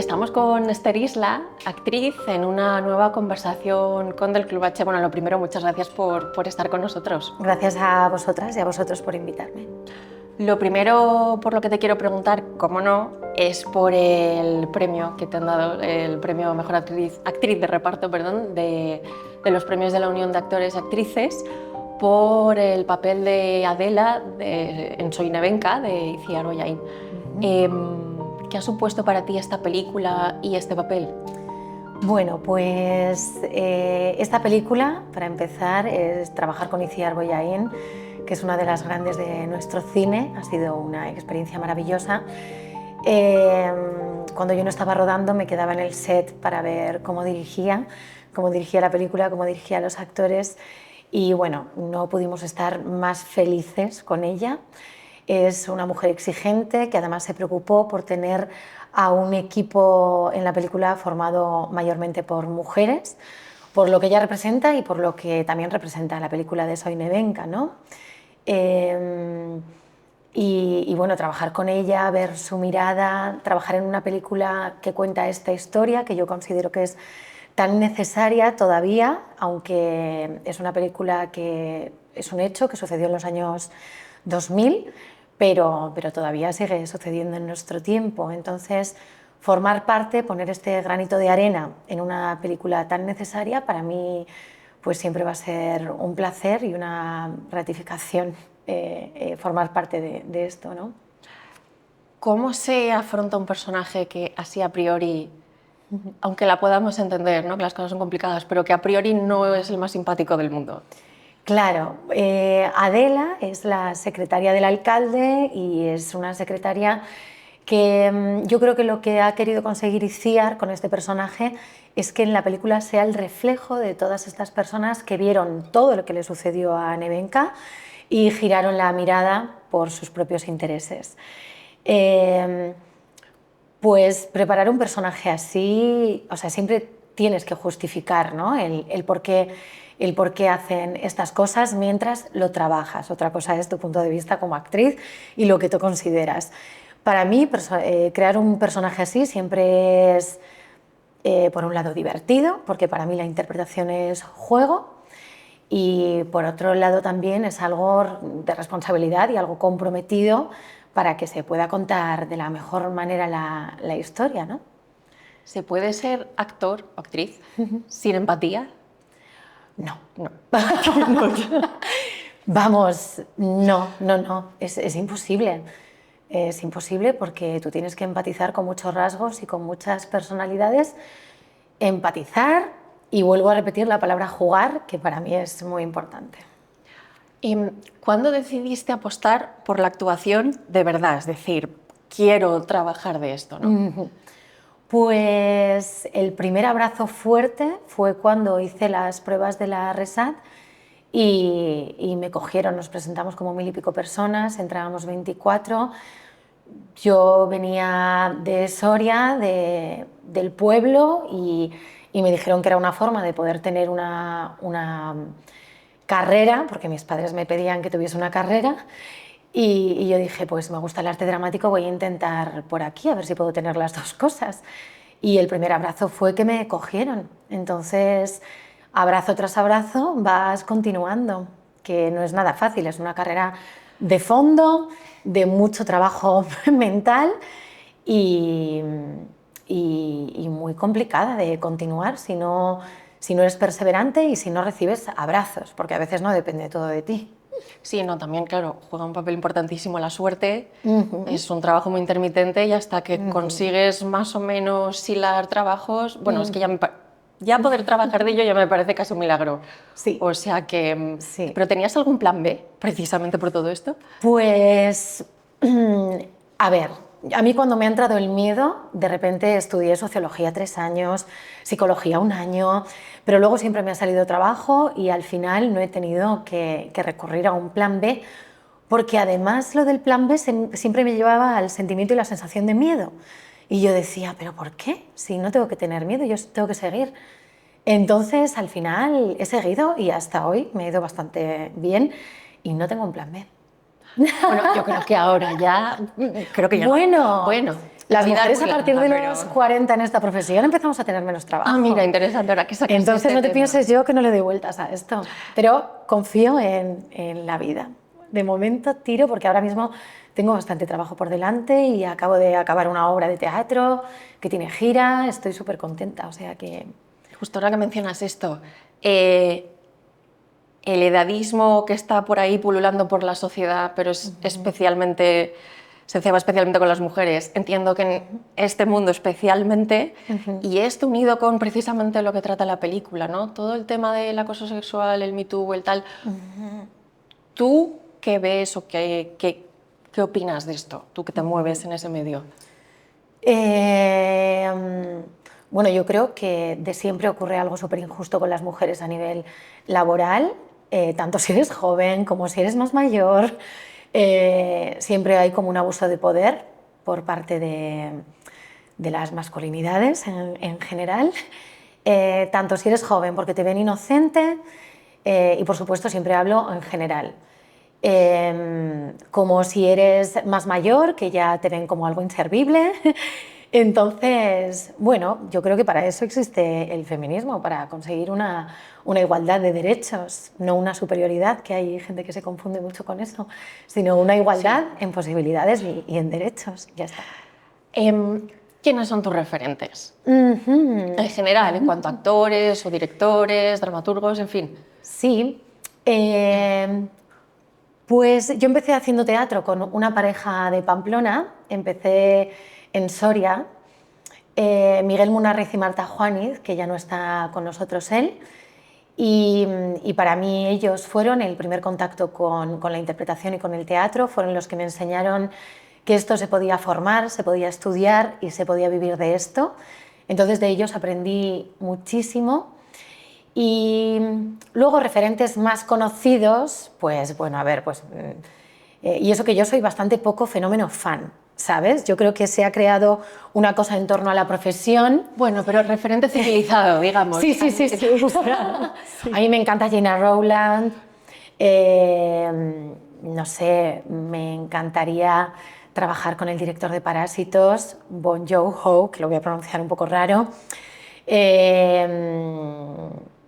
Estamos con Esther Isla, actriz, en una nueva conversación con Del Club H. Bueno, lo primero, muchas gracias por estar con nosotros. Gracias a vosotras y a vosotros por invitarme. Lo primero por lo que te quiero preguntar, cómo no, es por el premio que te han dado, el premio Mejor Actriz de Reparto, perdón, de los premios de la Unión de Actores y Actrices, por el papel de Adela en Soy Nevenka, de Itziar Ollain. ¿Qué ha supuesto para ti esta película y este papel? Bueno, pues esta película, para empezar, es trabajar con Itziar Ollain, que es una de las grandes de nuestro cine. Ha sido una experiencia maravillosa. Cuando yo no estaba rodando, me quedaba en el set para ver cómo dirigía la película, cómo dirigía a los actores, y bueno, no pudimos estar más felices con ella. Es una mujer exigente que además se preocupó por tener a un equipo en la película formado mayormente por mujeres, por lo que ella representa y por lo que también representa la película de Soy Nevenka, ¿no? Y bueno, trabajar con ella, ver su mirada, trabajar en una película que cuenta esta historia, que yo considero que es tan necesaria todavía, aunque es una película que es un hecho que sucedió en los años 2000, pero todavía sigue sucediendo en nuestro tiempo. Entonces, formar parte, poner este granito de arena en una película tan necesaria, para mí pues siempre va a ser un placer y una gratificación formar parte de esto, ¿no? ¿Cómo se afronta un personaje que así a priori, aunque la podamos entender, ¿no?, que las cosas son complicadas, pero que a priori no es el más simpático del mundo? Claro, Adela es la secretaria del alcalde y es una secretaria que yo creo que lo que ha querido conseguir Itziar con este personaje es que en la película sea el reflejo de todas estas personas que vieron todo lo que le sucedió a Nevenka y giraron la mirada por sus propios intereses. Pues preparar un personaje así, o sea, siempre tienes que justificar, ¿no?, el por qué hacen estas cosas mientras lo trabajas. Otra cosa es tu punto de vista como actriz y lo que tú consideras. Para mí, crear un personaje así siempre es, por un lado, divertido, porque para mí la interpretación es juego, y por otro lado también es algo de responsabilidad y algo comprometido para que se pueda contar de la mejor manera la historia, ¿no? ¿Se puede ser actor o actriz sin empatía? No. No. Vamos, no, es imposible. Es imposible porque tú tienes que empatizar con muchos rasgos y con muchas personalidades. Empatizar, y vuelvo a repetir la palabra jugar, que para mí es muy importante. ¿Y cuándo decidiste apostar por la actuación de verdad? Es decir, quiero trabajar de esto, ¿no? Pues el primer abrazo fuerte fue cuando hice las pruebas de la RESAT y me cogieron. Nos presentamos como 1000 y pico personas, entrábamos 24. Yo venía de Soria, del pueblo, y me dijeron que era una forma de poder tener una carrera, porque mis padres me pedían que tuviese una carrera, y yo dije, pues me gusta el arte dramático, voy a intentar por aquí, a ver si puedo tener las dos cosas. Y el primer abrazo fue que me cogieron. Entonces, abrazo tras abrazo, vas continuando, que no es nada fácil, es una carrera de fondo, de mucho trabajo mental y muy complicada de continuar si no eres perseverante y si no recibes abrazos, porque a veces no depende todo de ti. Sí, no, también, claro, juega un papel importantísimo la suerte. Es un trabajo muy intermitente y hasta que consigues más o menos hilar trabajos, bueno, es que ya poder trabajar de ello ya me parece casi un milagro. Sí. O sea que... Sí. ¿Pero tenías algún plan B precisamente por todo esto? Pues, a ver, a mí cuando me ha entrado el miedo, de repente estudié sociología 3 años, psicología 1 año, pero luego siempre me ha salido trabajo y al final no he tenido que recurrir a un plan B, porque además lo del plan B siempre me llevaba al sentimiento y la sensación de miedo. Y yo decía, ¿pero por qué? Si no tengo que tener miedo, yo tengo que seguir. Entonces, al final he seguido y hasta hoy me he ido bastante bien y no tengo un plan B. Bueno, yo creo que ahora ya... Creo que ya Bueno, Las vida mujeres es a muy partir de larga, los pero- 40 en esta profesión empezamos a tener menos trabajo. Ah, mira, interesante ahora que sacas Entonces este no te tema. pienses yo que no le doy vueltas a esto, pero confío en la vida. De momento tiro porque ahora mismo tengo bastante trabajo por delante y acabo de acabar una obra de teatro que tiene gira, estoy súper contenta, o sea que... Justo ahora que mencionas esto, el edadismo que está por ahí pululando por la sociedad, pero es especialmente, se ceba especialmente con las mujeres. Entiendo que en este mundo especialmente, y esto unido con precisamente lo que trata la película, ¿no? Todo el tema del acoso sexual, el Me Too, el tal. ¿Tú qué ves o qué opinas de esto? Tú que te mueves en ese medio. Bueno, yo creo que de siempre ocurre algo súper injusto con las mujeres a nivel laboral, tanto si eres joven como si eres más mayor. Siempre hay como un abuso de poder por parte de las masculinidades en general. Tanto si eres joven porque te ven inocente y por supuesto siempre hablo en general. Como si eres más mayor, que ya te ven como algo inservible. Entonces, bueno, yo creo que para eso existe el feminismo, para conseguir una igualdad de derechos, no una superioridad, que hay gente que se confunde mucho con eso, sino una igualdad en posibilidades y en derechos. Ya está. ¿Quiénes son tus referentes? En general, en cuanto a actores o directores, dramaturgos, en fin. Sí. Pues yo empecé haciendo teatro con una pareja de Pamplona, empecé en Soria, Miguel Munarriz y Marta Juaniz, que ya no está con nosotros él, y para mí ellos fueron el primer contacto con la interpretación y con el teatro, fueron los que me enseñaron que esto se podía formar, se podía estudiar y se podía vivir de esto. Entonces de ellos aprendí muchísimo. Y luego referentes más conocidos, pues bueno, a ver, pues... y eso que yo soy bastante poco fenómeno fan, ¿sabes? Yo creo que se ha creado una cosa en torno a la profesión. Bueno, pero referente civilizado, digamos. Sí, sí, sí, sí. A mí me encanta Gina Rowland. No sé, me encantaría trabajar con el director de Parásitos, Bong Joon-ho, que lo voy a pronunciar un poco raro.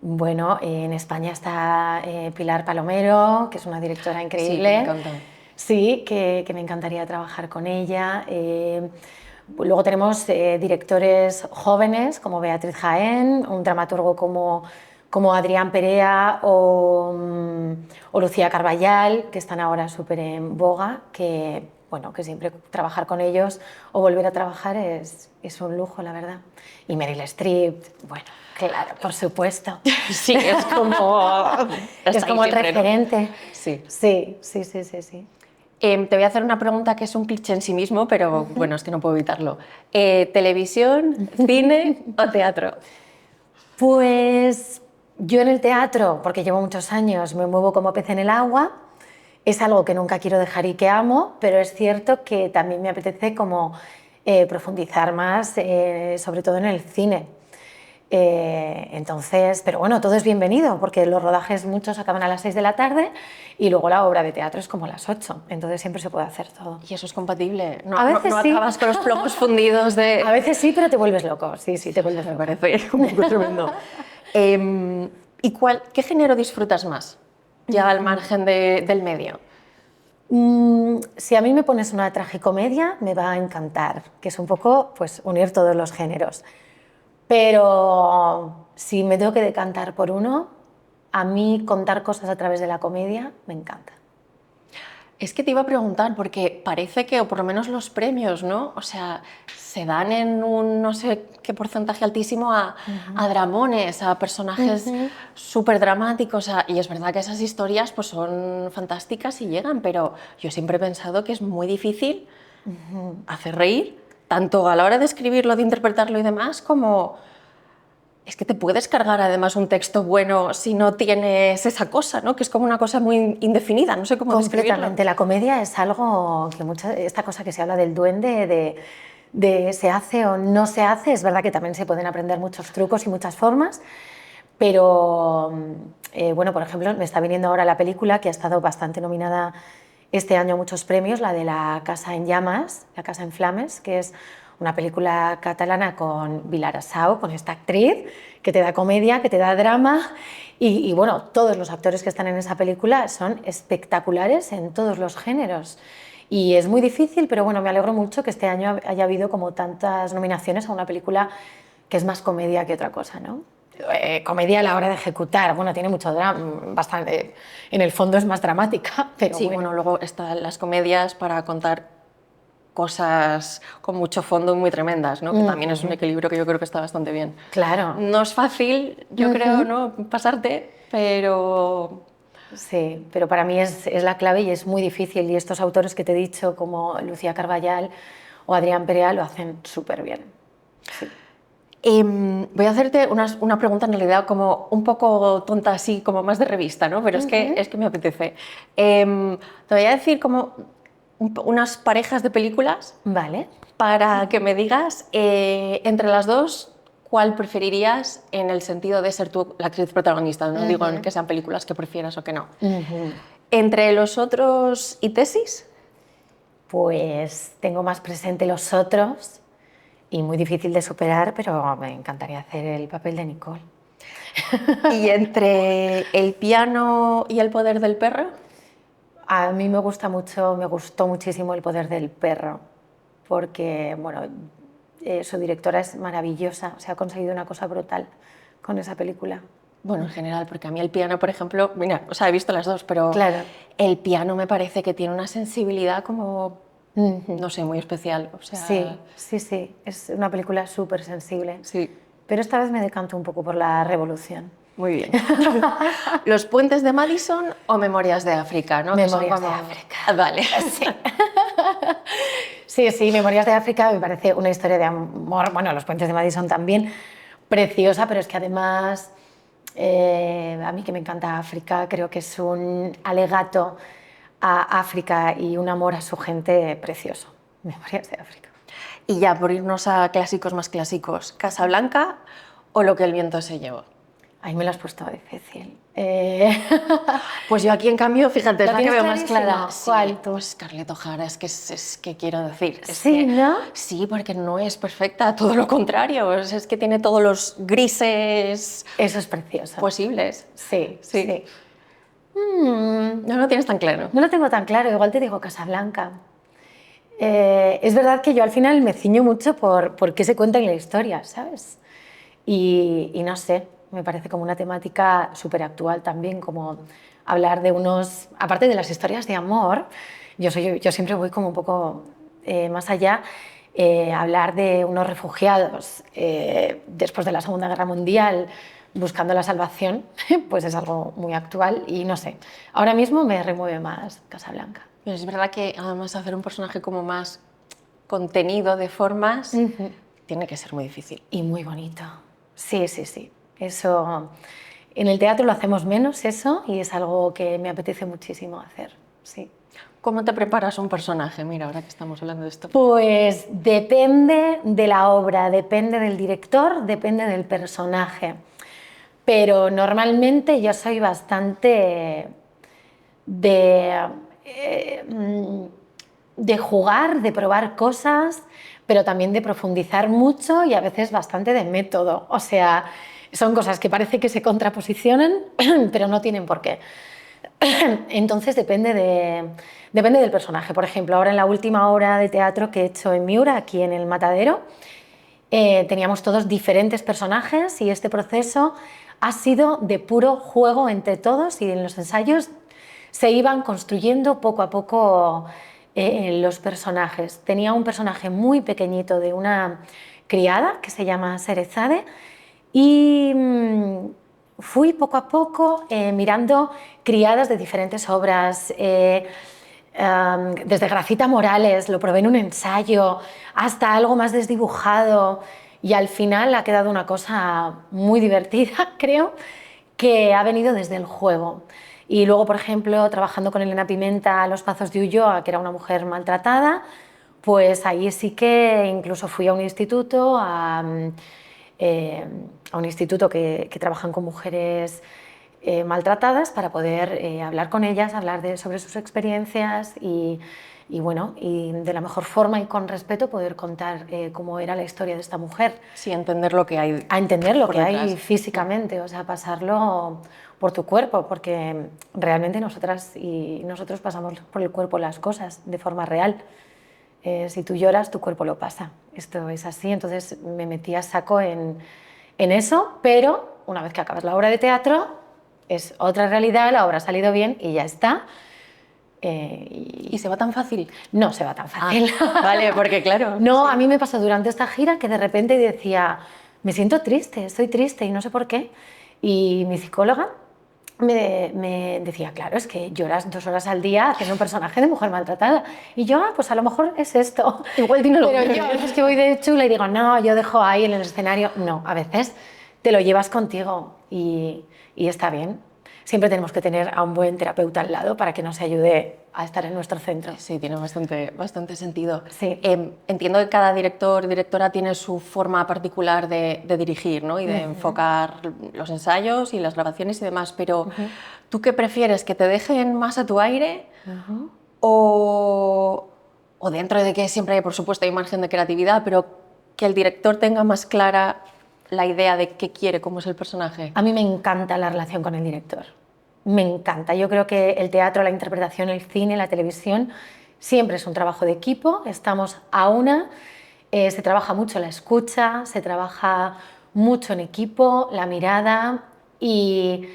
Bueno, en España está Pilar Palomero, que es una directora increíble. Sí, me encanta. Sí, que me encantaría trabajar con ella. Luego tenemos directores jóvenes como Beatriz Jaén, un dramaturgo como Adrián Perea o Lucía Carballal, que están ahora súper en boga, que, bueno, que siempre trabajar con ellos o volver a trabajar es un lujo, la verdad. Y Meryl Streep, bueno, claro, por supuesto. Sí, es como... Es como el referente. ¿No? Sí. Sí, sí, sí, sí, sí. Te voy a hacer una pregunta que es un cliché en sí mismo, pero bueno, es que no puedo evitarlo. ¿Televisión, cine o teatro? Pues yo en el teatro, porque llevo muchos años, me muevo como pez en el agua. Es algo que nunca quiero dejar y que amo, pero es cierto que también me apetece como profundizar más, sobre todo en el cine. Entonces, pero bueno, todo es bienvenido, porque los rodajes muchos acaban a las 6 de la tarde y luego la obra de teatro es como a las 8, entonces siempre se puede hacer todo. ¿Y eso es compatible? No, A veces no sí. acabas con los plomos fundidos de... A veces sí, pero te vuelves loco, sí, sí, te vuelves Me loco. parece un poco tremendo. ¿Y qué género disfrutas más, ya al margen del medio? Si a mí me pones una tragicomedia, me va a encantar, que es un poco pues, unir todos los géneros. Pero si me tengo que decantar por uno, a mí contar cosas a través de la comedia me encanta. Es que te iba a preguntar, porque parece que, o por lo menos los premios, ¿no? O sea, se dan en un no sé qué porcentaje altísimo a dramones, a personajes súper dramáticos. Y es verdad que esas historias pues, son fantásticas y llegan, pero yo siempre he pensado que es muy difícil hacer reír, tanto a la hora de escribirlo, de interpretarlo y demás, como... Es que te puedes cargar además un texto bueno si no tienes esa cosa, ¿no? Que es como una cosa muy indefinida, no sé cómo describirlo. Completamente. La comedia es algo que esta cosa que se habla del duende, de se hace o no se hace, es verdad que también se pueden aprender muchos trucos y muchas formas, pero bueno, por ejemplo, me está viniendo ahora la película que ha estado bastante nominada este año a muchos premios, la de La casa en llamas, La casa en flames, que es una película catalana con Vilar Asau, con esta actriz que te da comedia, que te da drama y bueno, todos los actores que están en esa película son espectaculares en todos los géneros. Y es muy difícil, pero bueno, me alegro mucho que este año haya habido como tantas nominaciones a una película que es más comedia que otra cosa, ¿no? Comedia a la hora de ejecutar, bueno, tiene mucho drama, bastante, en el fondo es más dramática, pero Sí, bueno, luego están las comedias para contar cosas con mucho fondo y muy tremendas, ¿no? Que también es un equilibrio que yo creo que está bastante bien. claro. No es fácil, yo creo, ¿no? Pasarte, pero Sí, pero para mí es la clave y es muy difícil. Y estos autores que te he dicho, como Lucía Carballal o Adrián Perea, lo hacen súper bien. Sí. Voy a hacerte una pregunta en realidad como un poco tonta, así como más de revista, ¿no? Pero es que me apetece. Te voy a decir como unas parejas de películas Vale. para que me digas entre las dos cuál preferirías en el sentido de ser tú la actriz protagonista. No digo en que sean películas que prefieras o que no. Entre Los otros y Tesis. Pues tengo más presente Los otros y muy difícil de superar, pero me encantaría hacer el papel de Nicole. Y entre El piano y El poder del perro. A mí me gustó muchísimo El poder del perro, porque bueno, su directora es maravillosa, se ha conseguido una cosa brutal con esa película. Bueno, en general, porque a mí el piano, por ejemplo, mira, o sea, he visto las dos, pero Claro. el piano me parece que tiene una sensibilidad como, no sé, muy especial. O sea, Sí, sí, sí, es una película súper sensible. sí, Pero esta vez me decanto un poco por la revolución. muy bien. ¿Los puentes de Madison o Memorias de África? ¿No? Que son Memorias de como... África. Ah, vale. Sí. Sí, sí, Memorias de África me parece una historia de amor, bueno, Los puentes de Madison también, preciosa, pero es que además a mí que me encanta África, creo que es un alegato a África y un amor a su gente precioso. Memorias de África. Y ya, por irnos a clásicos más clásicos, ¿Casablanca o Lo que el viento se llevó? Ahí me lo has puesto difícil. Pues yo aquí, en cambio, fíjate, es ¿La la que tienes veo más clara. clarísima? Sí, ¿Cuál tú? pues Scarlett O'Hara, es que quiero decir. Sí, ¿no? Sí, porque no es perfecta, todo lo contrario. Es que tiene todos los grises Eso es precioso. posibles. Sí, Sí. sí. No lo tienes tan claro. No lo tengo tan claro, igual te digo Casablanca. Es verdad que yo al final me ciño mucho por qué se cuenta en la historia, ¿sabes? Y no sé, me parece como una temática súper actual también, como hablar de unos, aparte de las historias de amor, yo siempre voy como un poco más allá, hablar de unos refugiados después de la Segunda Guerra Mundial buscando la salvación, pues es algo muy actual y no sé, ahora mismo me remueve más Casablanca. Pero es verdad que además hacer un personaje como más contenido de formas tiene que ser muy difícil. Y muy bonito. Sí, sí, sí. Eso, en el teatro lo hacemos menos eso y es algo que me apetece muchísimo hacer. Sí. ¿Cómo te preparas un personaje? Mira, ahora que estamos hablando de esto. Pues depende de la obra, depende del director, depende del personaje. Pero normalmente yo soy bastante de, de jugar, de probar cosas, pero también de profundizar mucho y a veces bastante de método. O sea, son cosas que parece que se contraposicionan, pero no tienen por qué. Entonces depende del personaje. Por ejemplo, ahora en la última obra de teatro que he hecho en Miura, aquí en el Matadero, teníamos todos diferentes personajes y este proceso ha sido de puro juego entre todos y en los ensayos se iban construyendo poco a poco los personajes. Tenía un personaje muy pequeñito de una criada que se llama Serezade y fui poco a poco mirando criadas de diferentes obras. Desde Gracita Morales, lo probé en un ensayo, hasta algo más desdibujado y al final ha quedado una cosa muy divertida, creo, que ha venido desde el juego. Y luego, por ejemplo, trabajando con Elena Pimenta, Los Pazos de Ulloa, que era una mujer maltratada, pues ahí sí que incluso fui a un instituto, a un instituto que trabajan con mujeres maltratadas para poder hablar con ellas, hablar sobre sus experiencias y bueno, y de la mejor forma y con respeto poder contar cómo era la historia de esta mujer. Sí, entender lo que hay. A entender lo por que detrás. hay físicamente, o sea, pasarlo por tu cuerpo, porque realmente nosotras y nosotros pasamos por el cuerpo las cosas de forma real. Si tú lloras, tu cuerpo lo pasa. Esto es así, entonces me metí a saco en eso, pero una vez que acabas la obra de teatro, es otra realidad, la obra ha salido bien y ya está. ¿Y se va tan fácil? No se va tan fácil. Vale, porque claro. No, sí. a mí me pasó durante esta gira que de repente decía, me siento triste, estoy triste y no sé por qué. Y mi psicóloga me decía, claro, es que lloras 2 horas al día haciendo un personaje de mujer maltratada. Y yo, pues a lo mejor es esto. Igual tiene lo Pero yo a veces que voy de chula y digo, no, yo dejo ahí en el escenario. No, a veces te lo llevas contigo y está bien. Siempre tenemos que tener a un buen terapeuta al lado para que nos ayude a estar en nuestro centro. Sí, tiene bastante sentido. Sí. Entiendo que cada director, directora tiene su forma particular de dirigir, ¿no? Y de enfocar los ensayos y las grabaciones y demás, pero ¿tú qué prefieres? ¿Que te dejen más a tu aire o dentro de que siempre hay, por supuesto, hay margen de creatividad, pero que el director tenga más clara la idea de qué quiere, cómo es el personaje? A mí me encanta la relación con el director. Me encanta. Yo creo que el teatro, la interpretación, el cine, la televisión, siempre es un trabajo de equipo. Estamos a una. Se trabaja mucho la escucha, se trabaja mucho en equipo, la mirada. Y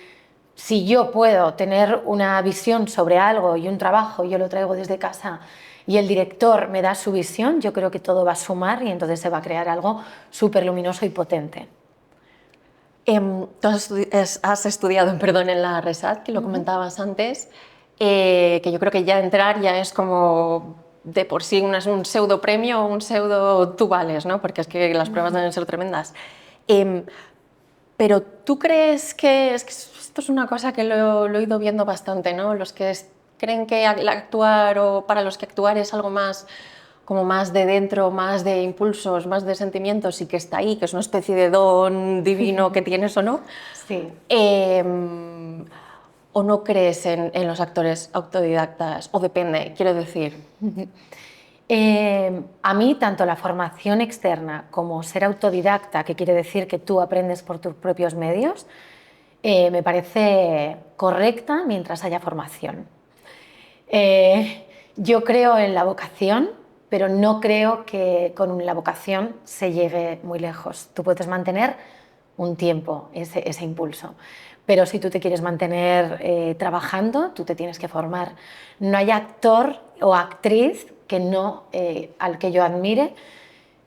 si yo puedo tener una visión sobre algo y un trabajo, yo lo traigo desde casa y el director me da su visión, yo creo que todo va a sumar y entonces se va a crear algo súper luminoso y potente. Tú has estudiado, perdón, en la RESAD, que lo comentabas antes, que yo creo que ya entrar ya es como de por sí un pseudo premio o un pseudo tú vales, ¿no? Porque es que las pruebas deben ser tremendas. Pero tú crees que, es que esto es una cosa que lo he ido viendo bastante, ¿no? Los que creen que actuar o para los que actuar es algo más como más de dentro, más de impulsos, más de sentimientos y que está ahí, que es una especie de don divino que tienes o no. Sí. ¿O no crees en los actores autodidactas? O depende, quiero decir. A mí, tanto la formación externa como ser autodidacta, que quiere decir que tú aprendes por tus propios medios, me parece correcta mientras haya formación. Yo creo en la vocación, pero no creo que con la vocación se llegue muy lejos. Tú puedes mantener un tiempo ese impulso, pero si tú te quieres mantener trabajando, tú te tienes que formar. No hay actor o actriz que no, al que yo admire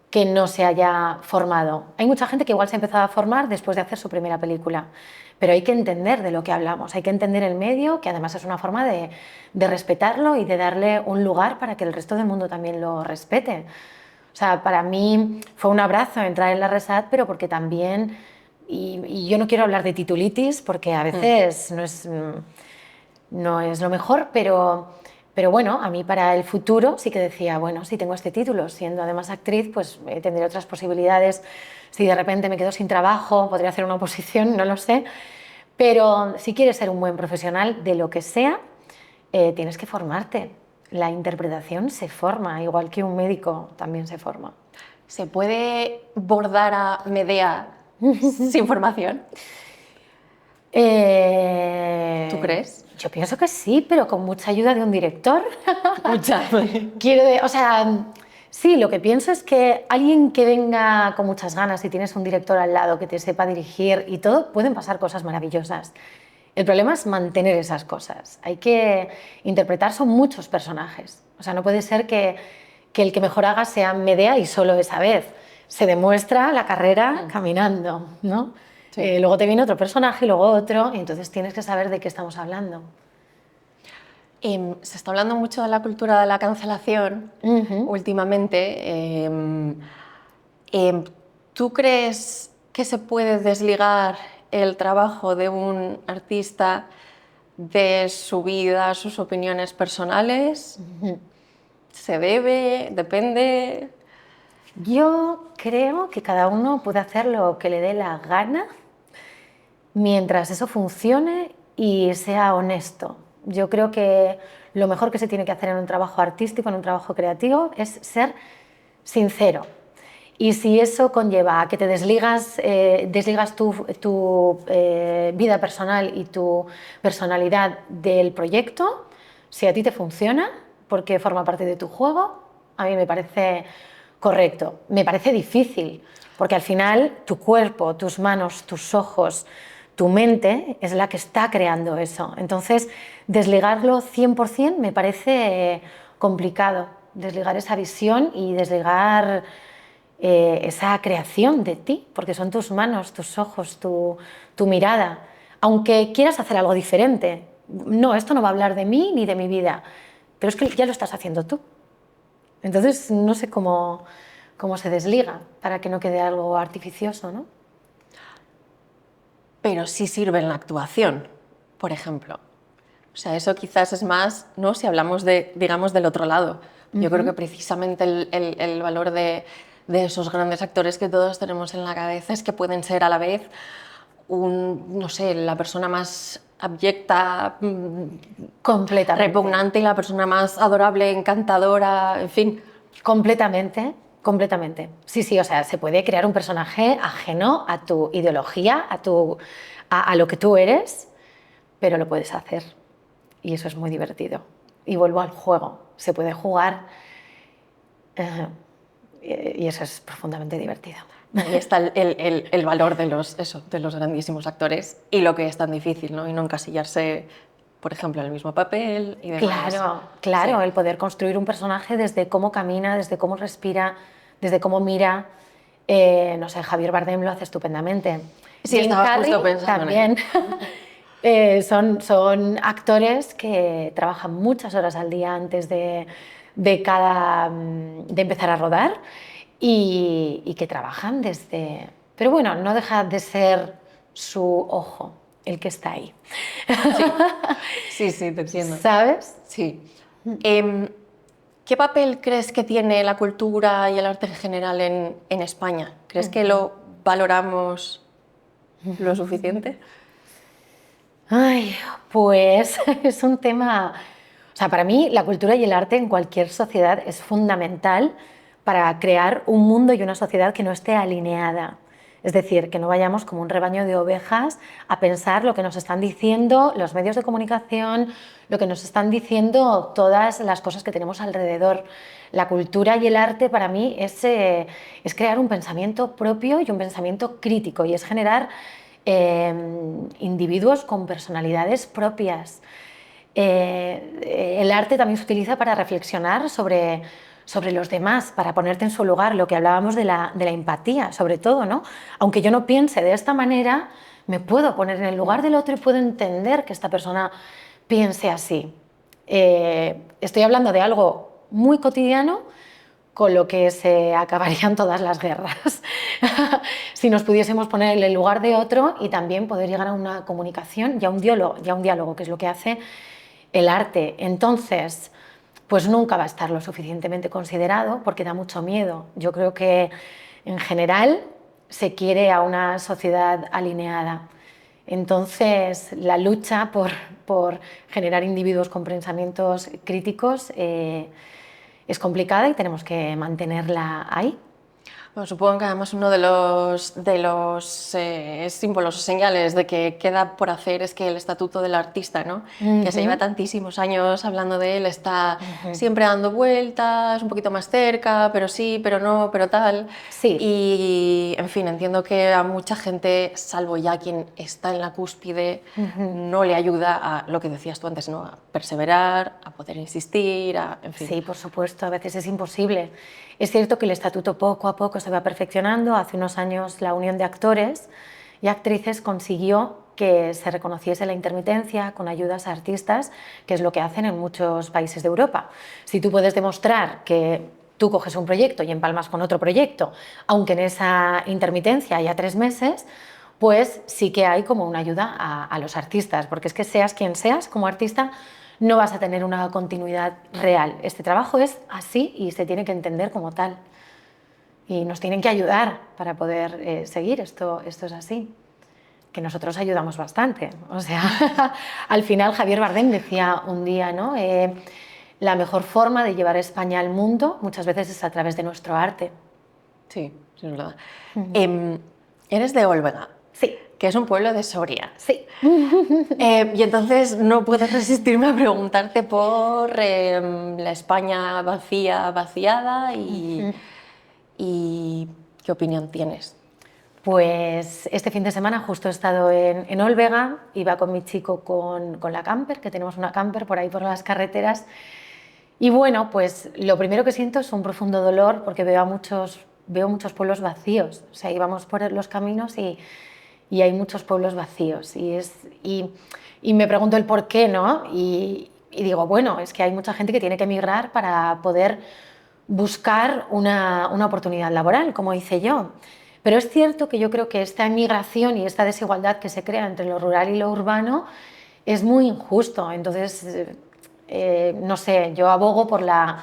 que no se haya formado. Hay mucha gente que igual se ha empezado a formar después de hacer su primera película, pero hay que entender de lo que hablamos, hay que entender el medio, que además es una forma de respetarlo y de darle un lugar para que el resto del mundo también lo respete. O sea, para mí fue un abrazo entrar en la RESAD, pero porque también, y yo no quiero hablar de titulitis, porque a veces no es lo mejor, pero bueno, a mí para el futuro sí que decía, bueno, si tengo este título, siendo además actriz, pues tendré otras posibilidades. Si de repente me quedo sin trabajo, podría hacer una oposición, no lo sé. Pero si quieres ser un buen profesional de lo que sea, tienes que formarte. La interpretación se forma, igual que un médico también se forma. ¿Se puede bordar a Medea sin formación? ¿Tú crees? Yo pienso que sí, pero con mucha ayuda de un director. Mucha. O sea, sí, lo que pienso es que alguien que venga con muchas ganas y tienes un director al lado que te sepa dirigir y todo, pueden pasar cosas maravillosas. El problema es mantener esas cosas. Hay que interpretar, son muchos personajes. O sea, no puede ser que el que mejor haga sea Medea y solo esa vez. Se demuestra la carrera caminando, ¿no? Sí. Luego te viene otro personaje y luego otro, y entonces tienes que saber de qué estamos hablando. Se está hablando mucho de la cultura de la cancelación últimamente. ¿Tú crees que se puede desligar el trabajo de un artista de su vida, sus opiniones personales? ¿Se debe? ¿Depende? Yo creo que cada uno puede hacer lo que le dé la gana mientras eso funcione y sea honesto. Yo creo que lo mejor que se tiene que hacer en un trabajo artístico, en un trabajo creativo, es ser sincero. Y si eso conlleva a que te desligas tu vida personal y tu personalidad del proyecto, si a ti te funciona, porque forma parte de tu juego, a mí me parece correcto. Me parece difícil, porque al final tu cuerpo, tus manos, tus ojos, tu mente es la que está creando eso. Entonces, desligarlo 100% me parece complicado. Desligar esa visión y desligar esa creación de ti, porque son tus manos, tus ojos, tu mirada. Aunque quieras hacer algo diferente, no, esto no va a hablar de mí ni de mi vida, pero es que ya lo estás haciendo tú. Entonces, no sé cómo se desliga para que no quede algo artificioso, ¿no? Pero sí sirve en la actuación, por ejemplo. O sea, eso quizás es más, ¿no? Si hablamos de, digamos, del otro lado. Yo creo que precisamente el valor de esos grandes actores que todos tenemos en la cabeza es que pueden ser a la vez no sé, la persona más abyecta, Completamente. repugnante y la persona más adorable, encantadora, en fin. Completamente, completamente. Sí, sí, o sea, se puede crear un personaje ajeno a tu ideología, a lo que tú eres, pero lo puedes hacer. Y eso es muy divertido. Y vuelvo al juego. Se puede jugar y eso es profundamente divertido. Ahí está el valor de de los grandísimos actores y lo que es tan difícil, ¿no? Y no encasillarse, por ejemplo, en el mismo papel y demás. Claro, claro, Sí. el poder construir un personaje desde cómo camina, desde cómo respira, desde cómo mira. No sé, Javier Bardem lo hace estupendamente. Sí, Jim estaba Carrey justo pensando en también. ello. Son actores que trabajan muchas horas al día antes de empezar a rodar y que trabajan desde... Pero bueno, no deja de ser su ojo el que está ahí. Sí, sí, te entiendo. ¿Sabes? Sí. ¿Qué papel crees que tiene la cultura y el arte en general en España? ¿Crees que lo valoramos lo suficiente? Ay, pues es un tema, o sea, para mí la cultura y el arte en cualquier sociedad es fundamental para crear un mundo y una sociedad que no esté alineada. Es decir, que no vayamos como un rebaño de ovejas a pensar lo que nos están diciendo los medios de comunicación, lo que nos están diciendo todas las cosas que tenemos alrededor. La cultura y el arte para mí es crear un pensamiento propio y un pensamiento crítico y es generar individuos con personalidades propias. El arte también se utiliza para reflexionar sobre los demás, para ponerte en su lugar, lo que hablábamos de la empatía, sobre todo, ¿no? Aunque yo no piense de esta manera, me puedo poner en el lugar del otro y puedo entender que esta persona piense así. Estoy hablando de algo muy cotidiano, con lo que se acabarían todas las guerras. Si nos pudiésemos poner en el lugar de otro y también poder llegar a una comunicación y a un diálogo, que es lo que hace el arte. Entonces, pues nunca va a estar lo suficientemente considerado porque da mucho miedo. Yo creo que en general se quiere a una sociedad alineada. Entonces, la lucha por generar individuos con pensamientos críticos es complicada y tenemos que mantenerla ahí. Bueno, supongo que además uno de los símbolos o señales de que queda por hacer es que el estatuto del artista, ¿no? Que se lleva tantísimos años hablando de él, está siempre dando vueltas, un poquito más cerca, pero sí, pero no, pero tal. Sí. Y, en fin, entiendo que a mucha gente, salvo ya quien está en la cúspide, no le ayuda a lo que decías tú antes, ¿no? A perseverar, a poder insistir, en fin. Sí, por supuesto, a veces es imposible. Es cierto que el estatuto poco a poco se va perfeccionando. Hace unos años la Unión de Actores y Actrices consiguió que se reconociese la intermitencia con ayudas a artistas, que es lo que hacen en muchos países de Europa. Si tú puedes demostrar que tú coges un proyecto y empalmas con otro proyecto, aunque en esa intermitencia haya 3 meses, pues sí que hay como una ayuda a los artistas, porque es que seas quien seas como artista, no vas a tener una continuidad real. Este trabajo es así y se tiene que entender como tal. Y nos tienen que ayudar para poder seguir, esto es así. que nosotros ayudamos bastante. O sea, al final Javier Bardem decía un día, ¿no? La mejor forma de llevar España al mundo muchas veces es a través de nuestro arte. Sí, es verdad. Eres de Olvega. Sí. Que es un pueblo de Soria. Sí. Y entonces no puedo resistirme a preguntarte por la España vacía, vaciada y qué opinión tienes. Pues este fin de semana justo he estado en Olvega, iba con mi chico con la camper, que tenemos una camper por ahí por las carreteras. Y bueno, pues lo primero que siento es un profundo dolor porque veo muchos pueblos vacíos. O sea, íbamos por los caminos y hay muchos pueblos vacíos. Y me pregunto el por qué, ¿no? Y digo, bueno, es que hay mucha gente que tiene que emigrar para poder buscar una oportunidad laboral, como hice yo. Pero es cierto que yo creo que esta emigración y esta desigualdad que se crea entre lo rural y lo urbano es muy injusto. Entonces, no sé, yo abogo por la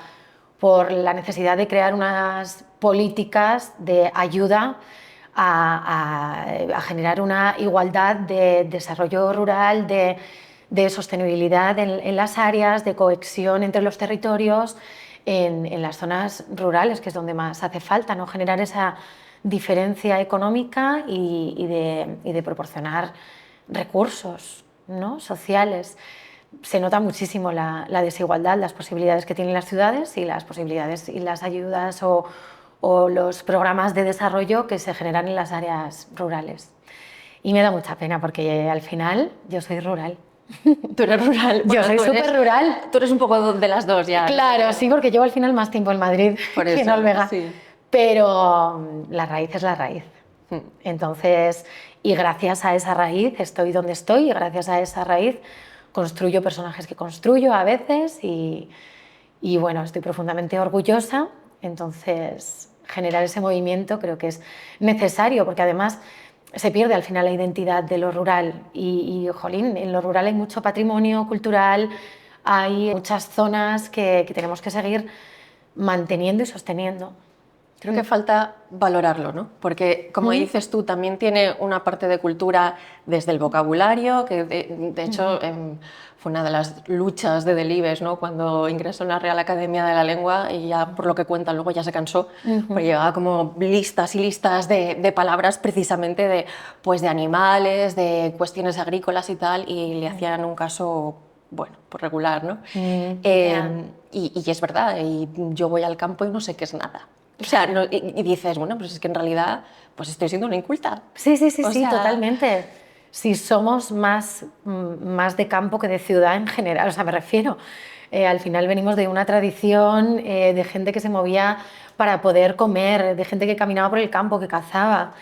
necesidad de crear unas políticas de ayuda a generar una igualdad de desarrollo rural, de sostenibilidad en las áreas, de cohesión entre los territorios, en las zonas rurales, que es donde más hace falta, ¿no? Generar esa diferencia económica y de proporcionar recursos, ¿no? sociales. Se nota muchísimo la desigualdad, las posibilidades que tienen las ciudades y las posibilidades y las ayudas o los programas de desarrollo que se generan en las áreas rurales. Y me da mucha pena porque al final yo soy rural. Tú eres rural. Bueno, yo soy súper rural. Tú eres un poco de las dos ya. Claro, sí, porque llevo al final más tiempo en Madrid que en Olvega. Sí. Pero la raíz es la raíz. Entonces, y gracias a esa raíz estoy donde estoy y gracias a esa raíz construyo personajes que construyo a veces y bueno, estoy profundamente orgullosa. Entonces, generar ese movimiento creo que es necesario porque además se pierde al final la identidad de lo rural y jolín, en lo rural hay mucho patrimonio cultural, hay muchas zonas que tenemos que seguir manteniendo y sosteniendo. Creo que falta valorarlo, ¿no? Porque, como dices tú, también tiene una parte de cultura desde el vocabulario, que de hecho fue una de las luchas de Delibes, ¿no? Cuando ingresó en la Real Academia de la Lengua y ya, por lo que cuentan, luego ya se cansó, porque llevaba como listas y listas de palabras precisamente de animales, de cuestiones agrícolas y tal, y le hacían un caso, bueno, pues regular, ¿no? Y es verdad, y yo voy al campo y no sé qué es nada. O sea, y dices, bueno, pues es que en realidad pues estoy siendo una inculta. Sí, totalmente. Si somos más de campo que de ciudad en general, o sea, me refiero, al final venimos de una tradición de gente que se movía para poder comer, de gente que caminaba por el campo, que cazaba,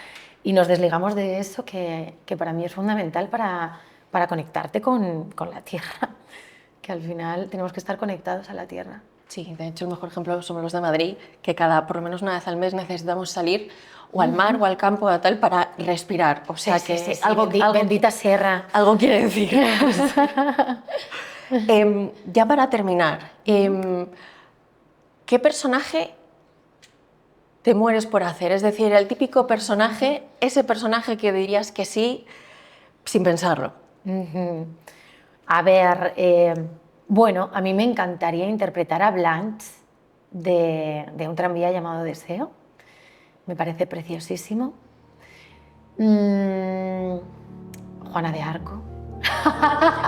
y nos desligamos de eso que para mí es fundamental para conectarte con la tierra, que al final tenemos que estar conectados a la tierra. Sí, de hecho el mejor ejemplo somos los de Madrid, que por lo menos una vez al mes necesitamos salir o al mar o al campo o tal para respirar. O sea que algo bendita sierra. Algo quiere decir. Ya para terminar, ¿qué personaje te mueres por hacer? Es decir, el típico personaje, ese personaje que dirías que sí sin pensarlo. A ver, bueno, a mí me encantaría interpretar a Blanche de un tranvía llamado Deseo. Me parece preciosísimo. Juana de Arco.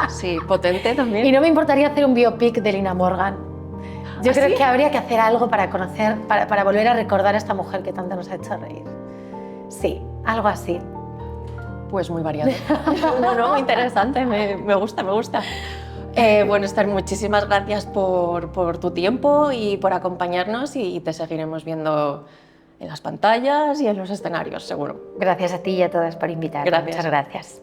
Sí, potente también. Y no me importaría hacer un biopic de Lina Morgan. Yo creo que habría que hacer algo para conocer, para volver a recordar a esta mujer que tanto nos ha hecho reír. Sí, algo así. Pues muy variado. No, interesante, me gusta, me gusta. Bueno, Esther, muchísimas gracias por tu tiempo y por acompañarnos y te seguiremos viendo en las pantallas y en los escenarios, seguro. Gracias a ti y a todas por invitarme. Gracias. Muchas gracias.